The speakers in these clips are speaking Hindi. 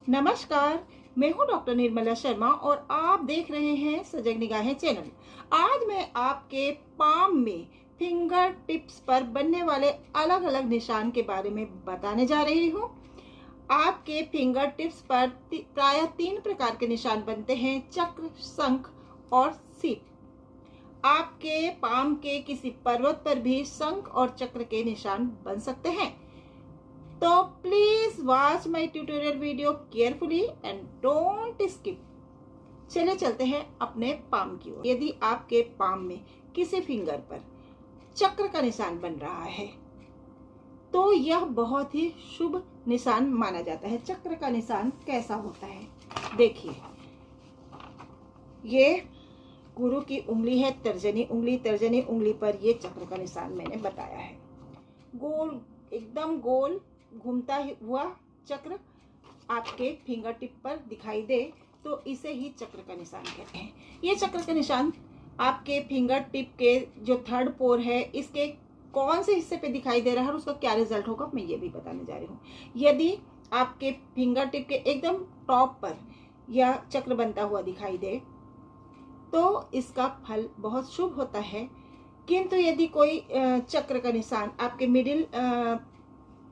नमस्कार, मैं हूं डॉक्टर निर्मला शर्मा और आप देख रहे हैं सजग निगाहें चैनल। आज मैं आपके पाम में फिंगर टिप्स पर बनने वाले अलग अलग निशान के बारे में बताने जा रही हूं। आपके फिंगर टिप्स पर प्रायः 3 प्रकार के निशान बनते हैं: चक्र, शंख और सीप। आपके पाम के किसी पर्वत पर भी शंख और चक्र के निशान बन सकते हैं। तो please watch my tutorial video carefully and don't skip. चले चलते हैं अपने पाम की ओर। यदि आपके पाम में किसी फिंगर पर चक्र का निशान बन रहा है तो यह बहुत ही शुभ निशान माना जाता है। चक्र का निशान कैसा होता है, देखिए, ये गुरु की उंगली है, तर्जनी उंगली। तर्जनी उंगली पर ये चक्र का निशान मैंने बताया है। गोल, एकदम गोल घूमता हुआ चक्र आपके फिंगर टिप पर दिखाई दे तो इसे ही चक्र का निशान कहते हैं। ये चक्र का निशान आपके फिंगर टिप के जो थर्ड पोर है इसके कौन से हिस्से पे दिखाई दे रहा है और उसका क्या रिजल्ट होगा, मैं ये भी बताने जा रही हूँ। यदि आपके फिंगर टिप के एकदम टॉप पर यह चक्र बनता हुआ दिखाई दे तो इसका फल बहुत शुभ होता है। किंतु यदि कोई चक्र का निशान आपके मिडिल,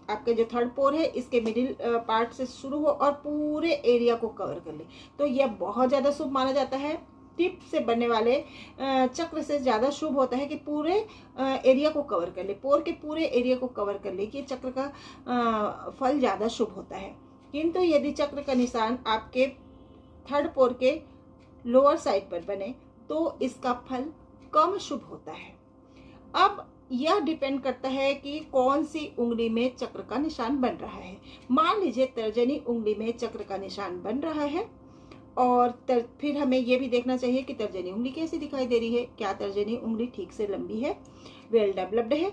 आपके जो थर्ड पोर है इसके मिडिल पार्ट से शुरू हो और पूरे एरिया को कवर कर ले तो यह बहुत ज़्यादा शुभ माना जाता है। टिप से बनने वाले चक्र से ज़्यादा शुभ होता है कि पूरे एरिया को कवर कर ले, पोर के पूरे एरिया को कवर कर ले, कि चक्र का फल ज़्यादा शुभ होता है। किंतु यदि चक्र का निशान आपके थर्ड पोर के लोअर साइड पर बने तो इसका फल कम शुभ होता है। अब यह डिपेंड करता है कि कौन सी उंगली में चक्र का निशान बन रहा है। मान लीजिए तर्जनी उंगली में चक्र का निशान बन रहा है और फिर हमें यह भी देखना चाहिए कि तर्जनी उंगली कैसी दिखाई दे रही है। क्या तर्जनी उंगली ठीक से लंबी है, वेल डेवलप्ड है?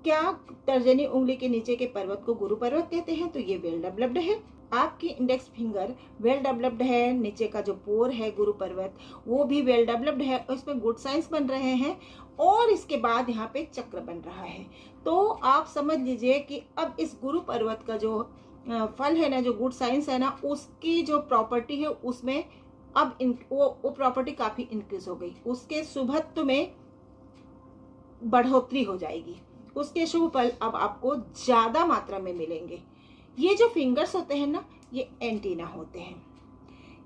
क्या तर्जनी उंगली के नीचे के पर्वत को गुरु पर्वत कहते हैं तो ये वेल डेवलप्ड है। आपकी इंडेक्स फिंगर वेल डेवलप्ड है, नीचे का जो पोर है गुरु पर्वत वो भी वेल डेवलप्ड है और इसमें गुड साइंस बन रहे हैं और इसके बाद यहाँ पे चक्र बन रहा है। तो आप समझ लीजिए कि अब इस गुरु पर्वत का जो फल है ना, जो गुड साइंस है ना, उसकी जो प्रॉपर्टी है उसमें अब वो प्रॉपर्टी काफी इंक्रीज हो गई, उसके शुभत्व में बढ़ोतरी हो जाएगी, उसके शुभ फल अब आपको ज्यादा मात्रा में मिलेंगे। ये जो फिंगर्स होते हैं ना, ये एंटीना होते हैं।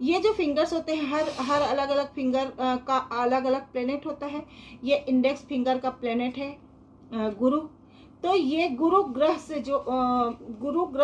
ये जो फिंगर्स होते हैं हर अलग अलग फिंगर का अलग अलग प्लेनेट होता है। ये इंडेक्स फिंगर का प्लेनेट है गुरु। तो ये गुरु ग्रह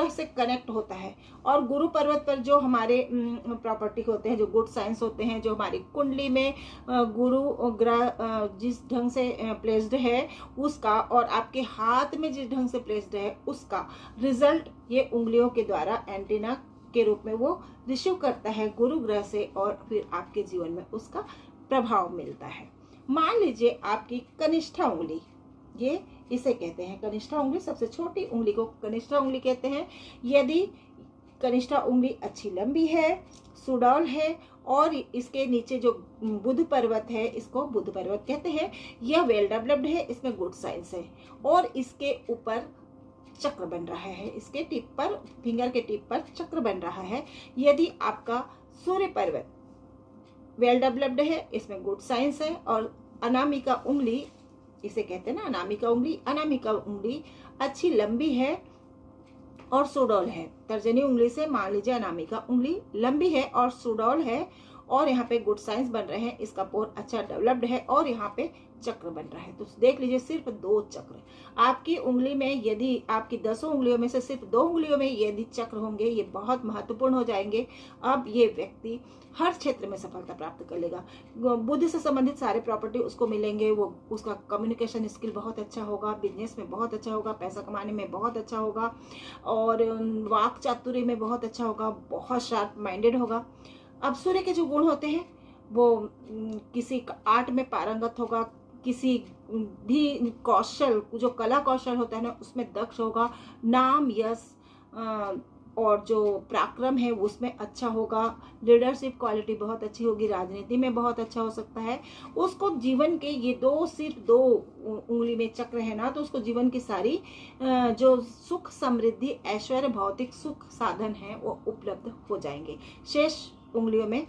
से कनेक्ट होता है और गुरु पर्वत पर जो हमारे प्रॉपर्टी होते हैं, जो गुड साइंस होते हैं, जो हमारी कुंडली में गुरु ग्रह जिस ढंग से प्लेस्ड है उसका और आपके हाथ में जिस ढंग से प्लेस्ड है उसका रिजल्ट ये उंगलियों के द्वारा एंटीना के रूप में वो रिसीव करता है गुरु ग्रह से और फिर आपके जीवन में उसका प्रभाव मिलता है। मान लीजिए आपकी कनिष्ठा उंगली, ये इसे कहते हैं कनिष्ठा उंगली, सबसे छोटी उंगली को कनिष्ठा उंगली कहते हैं। यदि कनिष्ठा उंगली अच्छी लंबी है, सुडौल है और इसके नीचे जो बुध पर्वत है इसको बुध पर्वत कहते हैं, यह वेल डेवलप्ड है, इसमें गुड साइंस है और इसके ऊपर चक्र बन रहा है, इसके टिप पर, फिंगर के टिप पर चक्र बन रहा है। यदि आपका सूर्य पर्वत वेल डेवलप्ड है, इसमें गुड साइंस है और अनामिका उंगली, इसे कहते हैं ना अनामिका उंगली, अनामिका उंगली अच्छी लंबी है और सुडौल है। तर्जनी उंगली से मान लीजिए अनामिका उंगली लंबी है और सुडौल है और यहाँ पे गुड साइंस बन रहे हैं, इसका पोर अच्छा डेवलप्ड है और यहाँ पे चक्र बन रहा है। तो देख लीजिए सिर्फ 2 चक्र आपकी उंगली में, यदि आपकी 10 उंगलियों में से सिर्फ 2 उंगलियों में यदि चक्र होंगे ये बहुत महत्वपूर्ण हो जाएंगे। अब ये व्यक्ति हर क्षेत्र में सफलता प्राप्त कर लेगा। बुद्धि से संबंधित सारे प्रॉपर्टी उसको मिलेंगे, वो उसका कम्युनिकेशन स्किल बहुत अच्छा होगा, बिजनेस में बहुत अच्छा होगा, पैसा कमाने में बहुत अच्छा होगा और वाक चातुर्य में बहुत अच्छा होगा, बहुत शार्प माइंडेड होगा। अब सूर्य के जो गुण होते हैं वो किसी आर्ट में पारंगत होगा, किसी भी कौशल, जो कला कौशल होता है ना उसमें दक्ष होगा, नाम यश और जो पराक्रम है उसमें अच्छा होगा, लीडरशिप क्वालिटी बहुत अच्छी होगी, राजनीति में बहुत अच्छा हो सकता है। उसको जीवन के ये सिर्फ दो उंगली में चक्र है ना, तो उसको जीवन की सारी जो सुख समृद्धि ऐश्वर्य भौतिक सुख साधन है वो उपलब्ध हो जाएंगे। शेष उंगलियों में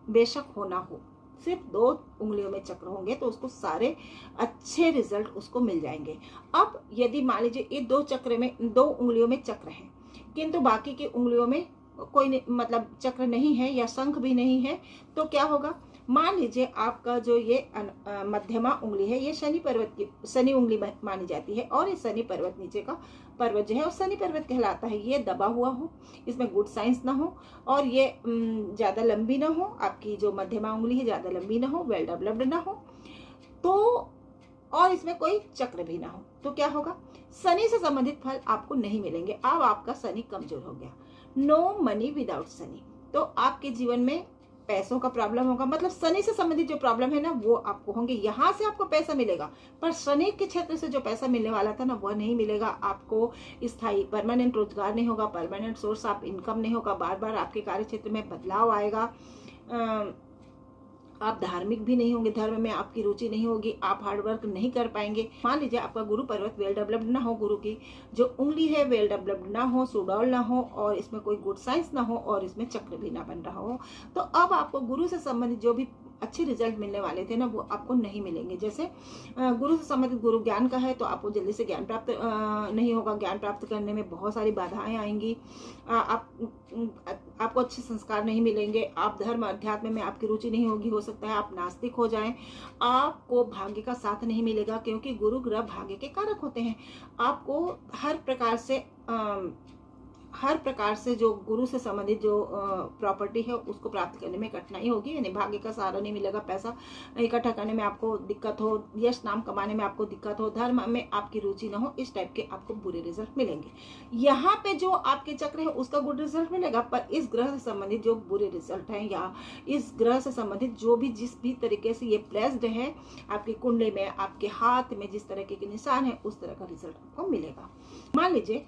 बेशक हो ना हो, सिर्फ 2 उंगलियों में चक्र होंगे तो उसको सारे अच्छे रिजल्ट उसको मिल जाएंगे। अब यदि मान लीजिए ये 2 उंगलियों में चक्र है किंतु बाकी की उंगलियों में कोई मतलब चक्र नहीं है या शंख भी नहीं है, तो क्या होगा? मान लीजिए आपका जो ये मध्यमा उंगली है ये शनि उंगली मानी जाती है, और ये शनि पर्वत नीचे का पर्वत जो है वो शनि पर्वत कहलाता है। ये दबा हुआ हो, इसमें गुड साइंस ना हो, और ये ज़्यादा लंबी ना हो, आपकी जो मध्यमा उंगली है ज़्यादा लंबी ना हो, वेल डेवलप्ड ना हो, तो और इसमें कोई चक्र भी ना हो, तो क्या होगा? शनि से संबंधित फल आपको नहीं मिलेंगे। अब आपका शनि कमजोर हो गया। नो मनी विदाउट शनि, तो आपके जीवन में पैसों का प्रॉब्लम होगा। मतलब शनि से संबंधित जो प्रॉब्लम है ना वो आपको होंगे। यहाँ से आपको पैसा मिलेगा, पर शनि के क्षेत्र से जो पैसा मिलने वाला था ना वह नहीं मिलेगा आपको। स्थायी परमानेंट रोजगार नहीं होगा, परमानेंट सोर्स ऑफ इनकम नहीं होगा, बार बार आपके कार्य क्षेत्र में बदलाव आएगा। आप धार्मिक भी नहीं होंगे, धर्म में आपकी रुचि नहीं होगी, आप हार्डवर्क नहीं कर पाएंगे। मान लीजिए आपका गुरु पर्वत वेल डेवलप्ड ना हो, गुरु की जो उंगली है वेल डेवलप्ड ना हो, सुडौल ना हो, और इसमें कोई गुड साइंस ना हो, और इसमें चक्र भी ना बन रहा हो, तो अब आपको गुरु से संबंधित जो भी अच्छे रिजल्ट मिलने वाले थे ना वो आपको नहीं मिलेंगे। जैसे गुरु से संबंधित गुरु ज्ञान का है तो आपको जल्दी से ज्ञान प्राप्त नहीं होगा, ज्ञान प्राप्त करने में बहुत सारी बाधाएं आएंगी, आपको अच्छे संस्कार नहीं मिलेंगे, आप धर्म अध्यात्म में आपकी रुचि नहीं होगी, हो सकता है आप नास्तिक हो जाएं, आपको भाग्य का साथ नहीं मिलेगा क्योंकि गुरु ग्रह भाग्य के कारक होते हैं। आपको हर प्रकार से जो गुरु से संबंधित जो प्रॉपर्टी है उसको प्राप्त करने में कठिनाई होगी, यानी भाग्य का सहारा नहीं मिलेगा, पैसा इकट्ठा करने में आपको दिक्कत हो, यश नाम कमाने में आपको दिक्कत हो, धर्म में आपकी रुचि ना हो, इस टाइप के आपको बुरे रिजल्ट मिलेंगे। यहाँ पे जो आपके चक्र है उसका गुड रिजल्ट मिलेगा, पर इस ग्रह से संबंधित जो बुरे रिजल्ट है या इस ग्रह से संबंधित जो भी जिस भी तरीके से ये प्लेस्ड है आपकी कुंडली में, आपके हाथ में जिस तरह के निशान है उस तरह का रिजल्ट आपको मिलेगा। मान लीजिए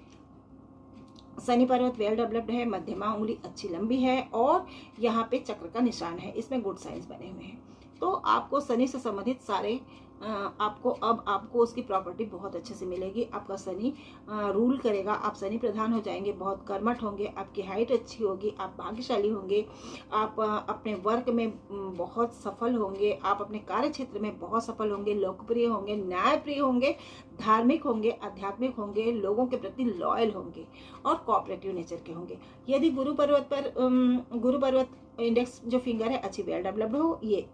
शनि पर्वत वेल डेवलप्ड है, मध्यमा उंगली अच्छी लंबी है, और यहाँ पे चक्र का निशान है, इसमें गुड साइंस बने हुए हैं, तो आपको शनि से संबंधित सारे आपको उसकी प्रॉपर्टी बहुत अच्छे से मिलेगी। आपका शनि रूल करेगा, आप शनि प्रधान हो जाएंगे, बहुत कर्मठ होंगे, आपकी हाइट अच्छी होगी, आप भाग्यशाली होंगे, आप अपने वर्क में बहुत सफल होंगे, आप अपने कार्य क्षेत्र में बहुत सफल होंगे, लोकप्रिय होंगे, न्यायप्रिय होंगे, धार्मिक होंगे, आध्यात्मिक होंगे, लोगों के प्रति लॉयल होंगे और कोऑपरेटिव नेचर के होंगे। यदि गुरु पर्वत इंडेक्स जो फिंगर है अच्छी वेल डेवलप्ड हो, ये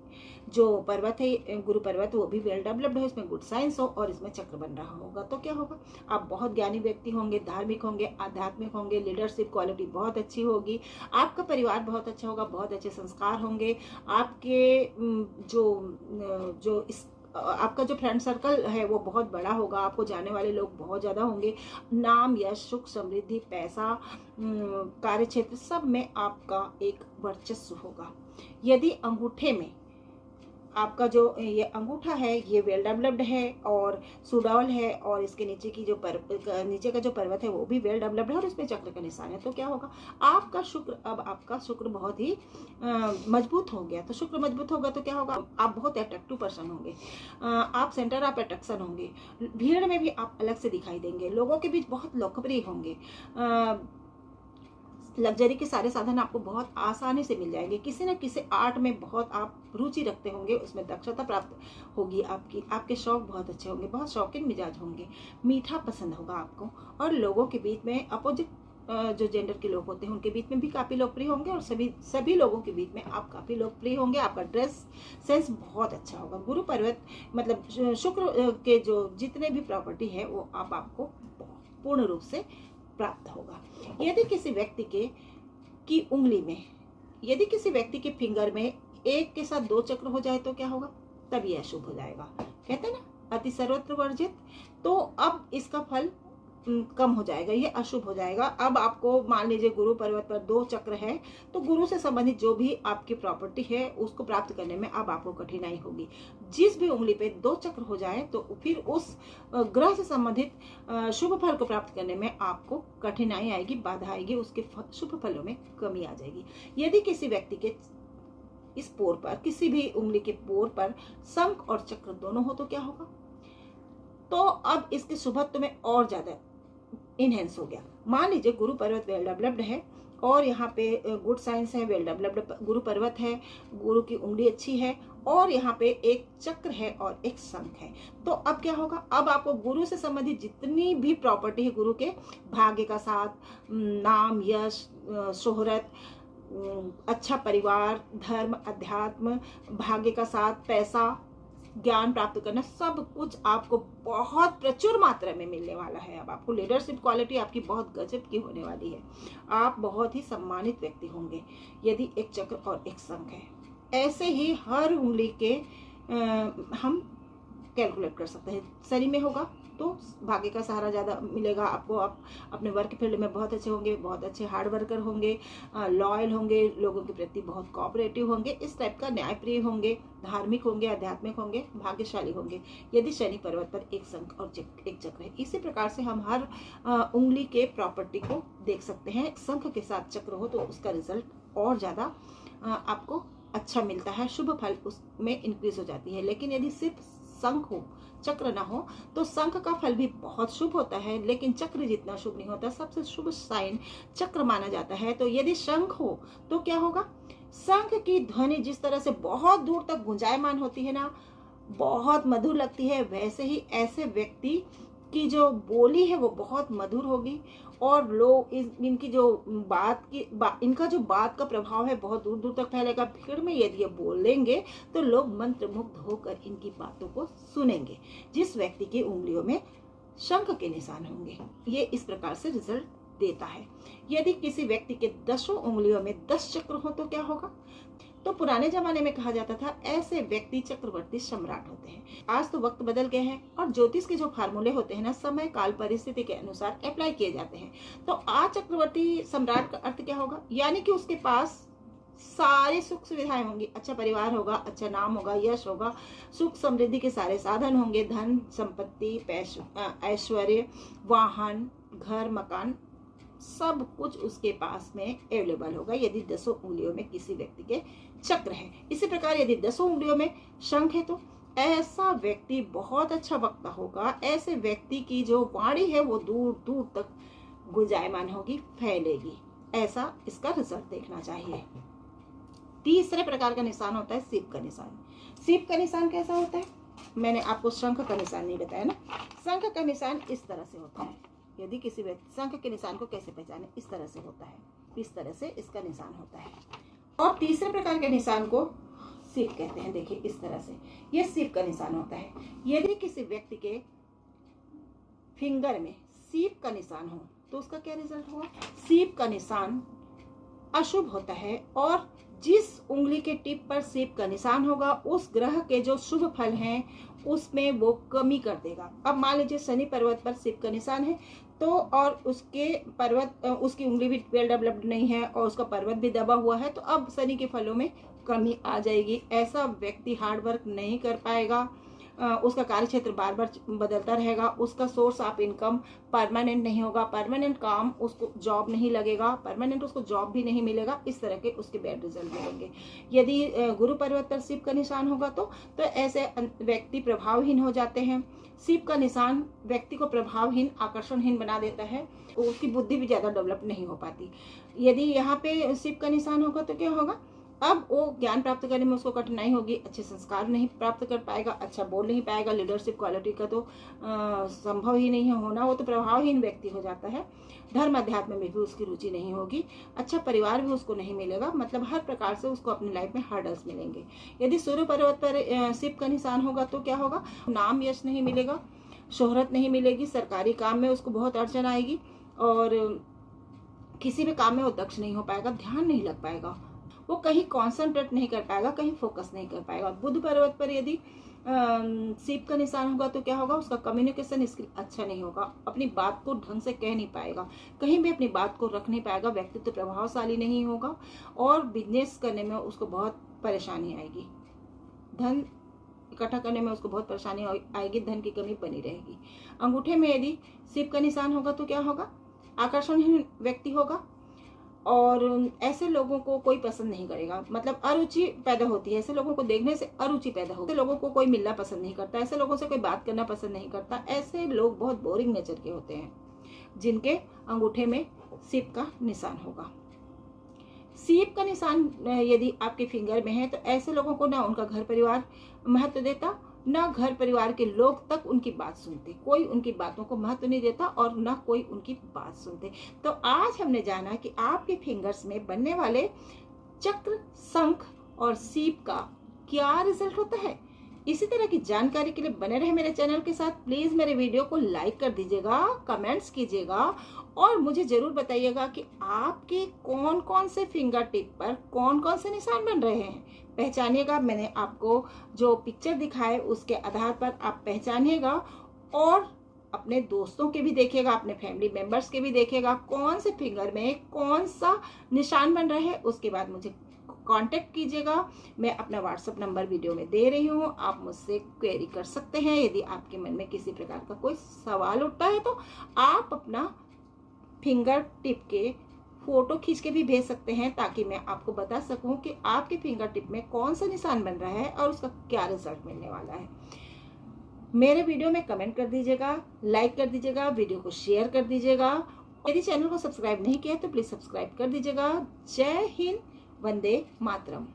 जो पर्वत है गुरु पर्वत वो भी वेल डेवलप्ड हो, इसमें गुड साइंस हो और इसमें चक्र बन रहा होगा, तो क्या होगा? आप बहुत ज्ञानी व्यक्ति होंगे, धार्मिक होंगे, आध्यात्मिक होंगे, लीडरशिप क्वालिटी बहुत अच्छी होगी, आपका परिवार बहुत अच्छा होगा, बहुत अच्छे संस्कार होंगे, आपके आपका जो फ्रेंड सर्कल है वो बहुत बड़ा होगा, आपको जाने वाले लोग बहुत ज़्यादा होंगे, नाम यश सुख समृद्धि पैसा कार्य क्षेत्र सब में आपका एक वर्चस्व होगा। यदि अंगूठे में आपका जो ये अंगूठा है ये वेल डेवलप्ड है और सुडौल है, और इसके नीचे की जो नीचे का जो पर्वत है वो भी वेल डेवलप्ड है और इसमें चक्र का निशान है, तो क्या होगा? आपका शुक्र बहुत ही मजबूत हो गया। तो शुक्र मजबूत होगा तो क्या होगा? आप बहुत अट्रैक्टिव पर्सन होंगे, आप सेंटर ऑफ अट्रैक्शन होंगे, भीड़ में भी आप अलग से दिखाई देंगे, लोगों के बीच बहुत लोकप्रिय होंगे, लग्जरी के सारे साधन आपको बहुत आसानी से मिल जाएंगे, किसी न किसी आर्ट में बहुत आप रुचि रखते होंगे, उसमें दक्षता प्राप्त होगी आपके शौक बहुत अच्छे होंगे, बहुत शौकीन मिजाज होंगे, मीठा पसंद होगा आपको, और लोगों के बीच में अपोजिट जो जेंडर के लोग होते हैं उनके बीच में भी काफ़ी लोकप्रिय होंगे, और सभी लोगों के बीच में आप काफ़ी लोकप्रिय होंगे, आपका ड्रेस सेंस बहुत अच्छा होगा। गुरु पर्वत मतलब शुक्र के जो जितने भी प्रॉपर्टी है वो आपको पूर्ण रूप से प्राप्त होगा। यदि किसी व्यक्ति की उंगली में, यदि किसी व्यक्ति के फिंगर में एक के साथ 2 चक्र हो जाए तो क्या होगा? तब यह अशुभ हो जाएगा, कहते हैं ना अति सर्वत्र वर्जित। तो अब इसका फल कम हो जाएगा, ये अशुभ हो जाएगा। अब आपको मान लीजिए गुरु पर्वत पर 2 चक्र है, तो गुरु से संबंधित जो भी आपकी प्रॉपर्टी है उसको प्राप्त करने में अब आपको कठिनाई होगी। जिस भी उंगली पे 2 चक्र हो जाए तो फिर उस ग्रह से संबंधित शुभ फल को प्राप्त करने में आपको कठिनाई आएगी, बाधा आएगी, उसके शुभ फलों में कमी आ जाएगी। यदि किसी व्यक्ति के इस पोर पर, किसी भी उंगली के पोर पर शंख और चक्र दोनों हो तो क्या होगा? तो अब इसके शुभत्व में और ज्यादा इनहेंस हो गया। मान लीजिए गुरु पर्वत वेल डेवलप्ड है और यहाँ पे गुड साइंस है, वेल डेवलप्ड गुरु पर्वत है, गुरु की उंगली अच्छी है और यहाँ पे एक चक्र है और एक शंख है। तो अब क्या होगा? अब आपको गुरु से संबंधित जितनी भी प्रॉपर्टी है, गुरु के भाग्य का साथ, नाम, यश, शोहरत, अच्छा परिवार, धर्म, अध्यात्म, भाग्य का साथ, पैसा, ज्ञान प्राप्त करना, सब कुछ आपको बहुत प्रचुर मात्रा में मिलने वाला है। अब आपको लीडरशिप क्वालिटी आपकी बहुत गजब की होने वाली है। आप बहुत ही सम्मानित व्यक्ति होंगे यदि एक चक्र और एक शंख है। ऐसे ही हर उंगली के हम कैलकुलेट कर सकते हैं। शनि में होगा तो भाग्य का सहारा ज़्यादा मिलेगा आपको, आप अपने वर्क फील्ड में बहुत अच्छे होंगे, बहुत अच्छे हार्ड वर्कर होंगे, लॉयल होंगे, लोगों के प्रति बहुत कोऑपरेटिव होंगे, इस टाइप का न्यायप्रिय होंगे, धार्मिक होंगे, आध्यात्मिक होंगे, भाग्यशाली होंगे यदि शनि पर्वत पर एक शंख और एक चक्र है। इसी प्रकार से हम हर उंगली के प्रॉपर्टी को देख सकते हैं। शंख के साथ चक्र हो तो उसका रिजल्ट और ज़्यादा आपको अच्छा मिलता है, शुभ फल उसमें इंक्रीज हो जाती है। लेकिन यदि सिर्फ शंख हो, चक्र ना हो, तो शंख का फल भी बहुत शुभ होता है लेकिन चक्र जितना शुभ नहीं होता। सबसे शुभ साइन चक्र माना जाता है। तो यदि शंख हो तो क्या होगा? शंख की ध्वनि जिस तरह से बहुत दूर तक गुंजायमान होती है ना, बहुत मधुर लगती है, वैसे ही ऐसे व्यक्ति की जो बोली है वो बहुत मधुर होगी और लोग इनकी जो इनका जो बात का प्रभाव है बहुत दूर दूर तक फैलेगा। भीड़ में यदि ये बोलेंगे तो लोग मंत्रमुग्ध होकर इनकी बातों को सुनेंगे। जिस व्यक्ति की उंगलियों में शंख के निशान होंगे, ये इस प्रकार से रिजल्ट देता है। यदि किसी व्यक्ति के 10 उंगलियों में 10 चक्र हो तो क्या होगा? तो पुराने जमाने में कहा जाता था ऐसे व्यक्ति चक्रवर्ती सम्राट होते हैं। आज तो वक्त बदल गए हैं और ज्योतिष के जो फार्मूले होते हैं ना, समय काल परिस्थिति के अनुसार अप्लाई किए जाते हैं। तो आज चक्रवर्ती सम्राट का अर्थ क्या होगा? यानी कि उसके पास सारे सुख सुविधाएं होंगी, अच्छा परिवार होगा, अच्छा नाम होगा, यश होगा, सुख समृद्धि के सारे साधन होंगे, धन संपत्ति, ऐश्वर्य, वाहन, घर, मकान, सब कुछ उसके पास में अवेलेबल होगा यदि 10 उंगलियों में किसी व्यक्ति के चक्र है। इसी प्रकार यदि 10 उंगलियों में शंख है तो ऐसा व्यक्ति बहुत अच्छा वक्ता होगा। ऐसे व्यक्ति की जो वाणी है वो दूर दूर तक गुंजायमान होगी, फैलेगी। ऐसा इसका रिजल्ट देखना चाहिए। तीसरे प्रकार का निशान होता है सीप का निशान। सीप का निशान कैसा होता है? मैंने आपको शंख का निशान नहीं बताया ना। शंख का निशान इस तरह से होता है। यदि किसी व्यक्ति शंख के निशान को कैसे पहचाने? इस तरह से होता है, इस तरह से इसका निशान होता है। और तीसरे प्रकार के निशान को सीप कहते हैं। देखिए इस तरह से ये सीप का निशान होता है। यदि किसी व्यक्ति के फिंगर में सीप का निशान हो तो उसका क्या रिजल्ट होगा? सीप का निशान अशुभ होता है और जिस उंगली के टिप पर सीप का निशान होगा उस ग्रह के जो शुभ फल हैं उसमें वो कमी कर देगा। अब मान लीजिए शनि पर्वत पर सीप का निशान है तो और उसके उसकी उंगली भी वेल डेवलप्ड नहीं है और उसका पर्वत भी दबा हुआ है, तो अब शनि के फलों में कमी आ जाएगी। ऐसा व्यक्ति हार्ड वर्क नहीं कर पाएगा, उसका कार्य क्षेत्र बार बार बदलता रहेगा, उसका सोर्स ऑफ इनकम परमानेंट नहीं होगा, परमानेंट काम उसको जॉब नहीं लगेगा, परमानेंट उसको जॉब भी नहीं मिलेगा। इस तरह के उसके बैड रिजल्ट मिलेंगे। यदि गुरु पर्वत पर सीप का निशान होगा तो ऐसे व्यक्ति प्रभावहीन हो जाते हैं। सीप का निशान व्यक्ति को प्रभावहीन, आकर्षणहीन बना देता है, उसकी बुद्धि भी ज्यादा डेवलप नहीं हो पाती। यदि यहाँ पे सीप का निशान होगा तो क्या होगा? अब वो ज्ञान प्राप्त करने में उसको कठिनाई होगी, अच्छे संस्कार नहीं प्राप्त कर पाएगा, अच्छा बोल नहीं पाएगा, लीडरशिप क्वालिटी का तो संभव ही नहीं है होना, वो तो प्रभावहीन व्यक्ति हो जाता है। धर्म अध्यात्म में भी उसकी रुचि नहीं होगी, अच्छा परिवार भी उसको नहीं मिलेगा, मतलब हर प्रकार से उसको अपनी लाइफ में हर्डल्स मिलेंगे। यदि सूर्य पर्वत पर सीप का निशान होगा तो क्या होगा? नाम यश नहीं मिलेगा, शोहरत नहीं मिलेगी, सरकारी काम में उसको बहुत अड़चन आएगी और किसी भी काम में वो दक्ष नहीं हो पाएगा, ध्यान नहीं लग पाएगा, वो कहीं कॉन्सेंट्रेट नहीं कर पाएगा, कहीं फोकस नहीं कर पाएगा। बुध पर्वत पर यदि सीप का निशान होगा तो क्या होगा, उसका कम्युनिकेशन स्किल अच्छा नहीं होगा, अपनी बात को ढंग से कह नहीं पाएगा, कहीं भी अपनी बात को रख नहीं पाएगा, व्यक्तित्व प्रभावशाली नहीं होगा और बिजनेस करने में उसको बहुत परेशानी आएगी, धन इकट्ठा करने में उसको बहुत परेशानी आएगी, धन की कमी बनी रहेगी। अंगूठे में यदि सीप का निशान होगा तो क्या होगा, आकर्षणहीन व्यक्ति होगा और ऐसे लोगों को कोई पसंद नहीं करेगा, मतलब अरुचि पैदा होती है, ऐसे लोगों को देखने से अरुचि पैदा होती है, ऐसे लोगों को कोई मिलना पसंद नहीं करता, ऐसे लोगों से कोई बात करना पसंद नहीं करता, ऐसे लोग बहुत बोरिंग नेचर के होते हैं जिनके अंगूठे में सीप का निशान होगा। सीप का निशान यदि आपके फिंगर में है तो ऐसे लोगों को ना उनका घर परिवार महत्व देता, ना घर परिवार के लोग तक उनकी बात सुनते, कोई उनकी बातों को महत्व नहीं देता और ना कोई उनकी बात सुनते। तो आज हमने जाना कि आपके फिंगर्स में बनने वाले चक्र, शंख और सीप का क्या रिजल्ट होता है। इसी तरह की जानकारी के लिए बने रहे मेरे चैनल के साथ। प्लीज मेरे वीडियो को लाइक कर दीजिएगा, कमेंट्स कीजिएगा और मुझे जरूर बताइएगा कि आपके कौन कौन से फिंगर टिप पर कौन कौन से निशान बन रहे हैं, पहचानिएगा। मैंने आपको जो पिक्चर दिखाए उसके आधार पर आप पहचानिएगा और अपने दोस्तों के भी देखिएगा, अपने फैमिली मेंबर्स के भी देखिएगा कौन से फिंगर में कौन सा निशान बन रहा है। उसके बाद मुझे कांटेक्ट कीजिएगा, मैं अपना व्हाट्सएप नंबर वीडियो में दे रही हूँ, आप मुझसे क्वेरी कर सकते हैं। यदि आपके मन में किसी प्रकार का कोई सवाल उठता है तो आप अपना फिंगर टिप के फोटो खींच के भी भेज सकते हैं ताकि मैं आपको बता सकूं कि आपके फिंगर टिप में कौन सा निशान बन रहा है और उसका क्या रिजल्ट मिलने वाला है। मेरे वीडियो में कमेंट कर दीजिएगा, लाइक कर दीजिएगा, वीडियो को शेयर कर दीजिएगा। यदि चैनल को सब्सक्राइब नहीं किया तो प्लीज सब्सक्राइब कर दीजिएगा। जय हिंद, वंदे मातरम।